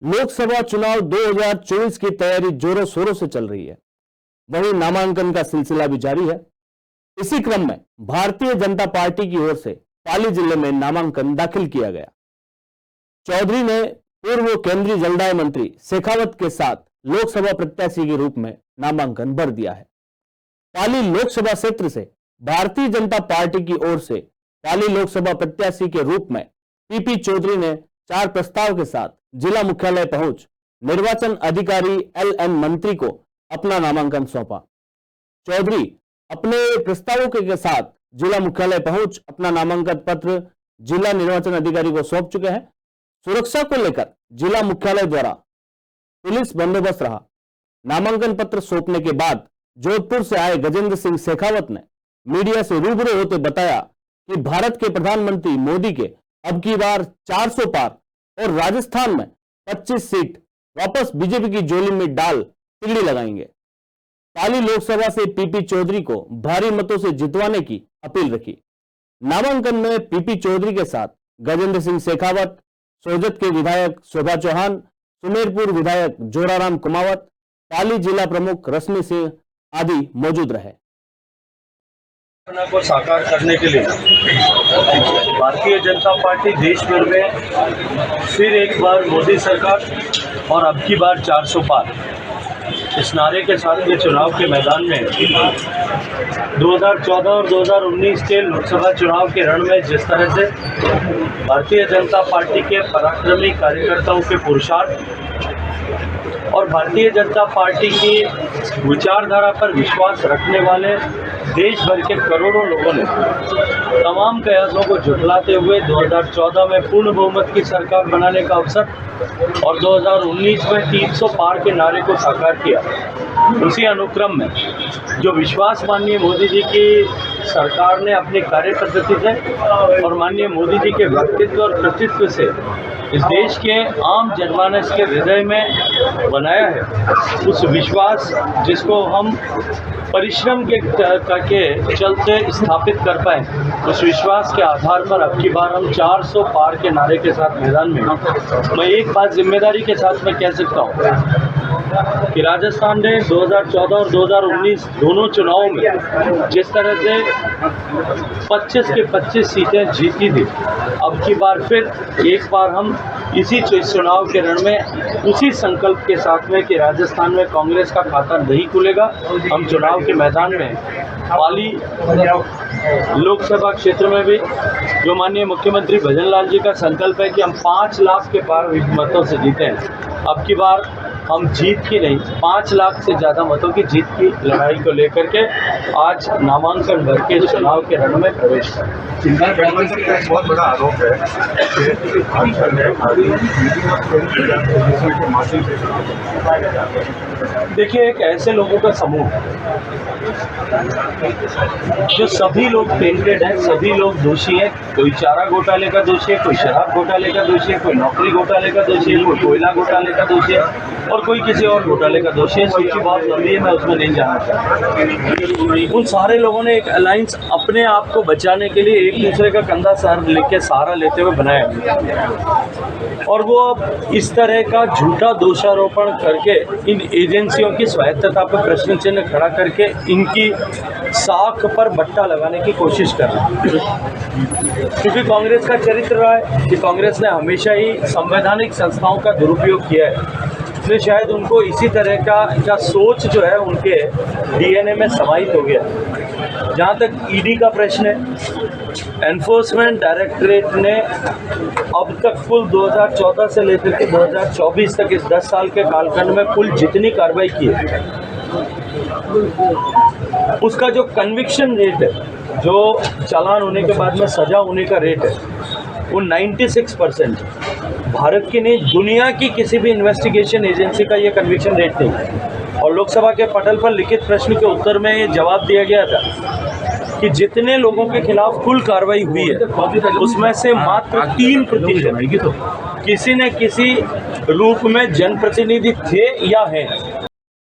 लोकसभा चुनाव 2024 की तैयारी जोरों शोरों से चल रही है। वहीं नामांकन का सिलसिला भी जारी है। इसी क्रम में भारतीय जनता पार्टी की ओर से पाली जिले में नामांकन दाखिल किया गया। चौधरी ने पूर्व केंद्रीय जलदाय मंत्री शेखावत के साथ लोकसभा प्रत्याशी के रूप में नामांकन भर दिया है। पाली लोकसभा क्षेत्र से भारतीय जनता पार्टी की ओर से पाली लोकसभा प्रत्याशी के रूप में पीपी चौधरी ने 4 प्रस्ताव के साथ जिला मुख्यालय पहुंच निर्वाचन अधिकारी LN मंत्री को अपना नामांकन सौंपा। चौधरी अपने प्रस्तावों के साथ जिला मुख्यालय पहुंच अपना नामांकन पत्र जिला निर्वाचन अधिकारी को सौंप चुके हैं। सुरक्षा को लेकर जिला मुख्यालय द्वारा पुलिस बंदोबस्त रहा। नामांकन पत्र सौंपने के बाद जोधपुर से आए गजेंद्र सिंह शेखावत ने मीडिया से रूबरू होते बताया कि भारत के प्रधानमंत्री मोदी के अब की बार 400 पार और राजस्थान में 25 सीट वापस बीजेपी की झोली में डाल तिल्ली लगाएंगे। पाली लोकसभा से पीपी चौधरी को भारी मतों से जितवाने की अपील रखी। नामांकन में पीपी चौधरी के साथ गजेंद्र सिंह शेखावत, सोजत के विधायक शोभा चौहान, सुमेरपुर विधायक जोराराम कुमावत, पाली जिला प्रमुख रश्मि सिंह आदि मौजूद रहे। को साकार करने के लिए भारतीय जनता पार्टी देश भर में फिर एक बार मोदी सरकार और अब की बार 400 पार इस नारे के साथ ये चुनाव के मैदान में 2014 और 2019 के लोकसभा चुनाव के रण में जिस तरह से भारतीय जनता पार्टी के पराक्रमी कार्यकर्ताओं के पुरुषार्थ और भारतीय जनता पार्टी की विचारधारा पर विश्वास रखने वाले देश भर के करोड़ों लोगों ने तमाम प्रयासों को झुठलाते हुए 2014 में पूर्ण बहुमत की सरकार बनाने का अवसर और 2019 में 300 पार के नारे को साकार किया। उसी अनुक्रम में जो विश्वास माननीय मोदी जी की सरकार ने अपनी कार्य पद्धति से और माननीय मोदी जी के व्यक्तित्व और कृतित्व से इस देश के आम जनमानस के हृदय में बनाया है, उस विश्वास जिसको हम परिश्रम के चलते स्थापित कर पाए, उस विश्वास के आधार पर अब की बार हम 400 पार के नारे के साथ मैदान में। मैं एक बात जिम्मेदारी के साथ मैं कह सकता हूँ कि राजस्थान ने 2014 और 2019 दोनों चुनावों में जिस तरह से 25 के 25 सीटें जीती थी, अब की बार फिर एक बार हम इसी चुनाव के रण में उसी संकल्प के साथ में कि राजस्थान में कांग्रेस का खाता नहीं खुलेगा, हम चुनाव के मैदान में पाली लोकसभा क्षेत्र में भी जो माननीय मुख्यमंत्री भजन लाल जी का संकल्प है कि हम 5 लाख के पार मतों से जीते हैं, अब की बार हम जीत की नहीं 5 लाख से ज़्यादा मतों की जीत की लड़ाई को लेकर के आज नामांकन भर के चुनाव के रण में प्रवेश करें। बहुत बड़ा आरोप है देखिए, एक ऐसे लोगों का समूह जो सभी लोग टेंटेड हैं, सभी लोग दोषी हैं। कोई चारा घोटाले का दोषी है, कोई शराब घोटाले का दोषी है, कोई नौकरी घोटाले का दोषी है, कोई कोयला घोटाले का दोषी है और कोई किसी और घोटाले का दोषी है। सूची बहुत लंबी है, मैं उसमें नहीं जाना चाहता। उन सारे लोगों ने एक अलायंस अपने आप को बचाने के लिए एक दूसरे का कंधा सहारा लेते हुए बनाया और वो अब इस तरह का झूठा दोषारोपण करके इन एजेंसियों की स्वायत्तता पर प्रश्न चिन्ह खड़ा करके इनकी साख पर बट्टा लगाने की कोशिश कर रहे हैं। क्योंकि कांग्रेस का चरित्र रहा है कि कांग्रेस ने हमेशा ही संवैधानिक संस्थाओं का दुरुपयोग किया है, इसलिए शायद उनको इसी तरह का सोच जो है उनके DNA में समाहित हो गया। जहाँ तक ED का प्रश्न है, एनफोर्समेंट डायरेक्टरेट ने अब तक कुल 2014 से लेकर के 2024 तक इस 10 साल के कालखंड में कुल जितनी कार्रवाई की है, उसका जो कन्विक्शन रेट है, जो चालान होने के बाद में सजा होने का रेट है, वो 96%। भारत की नहीं, दुनिया की किसी भी इन्वेस्टिगेशन एजेंसी का ये कन्विक्शन रेट नहीं है। और लोकसभा के पटल पर लिखित प्रश्न के उत्तर में ये जवाब दिया गया था कि जितने लोगों के खिलाफ कुल कार्रवाई हुई है उसमें से मात्र 3% किसी न किसी रूप में जनप्रतिनिधि थे या हैं।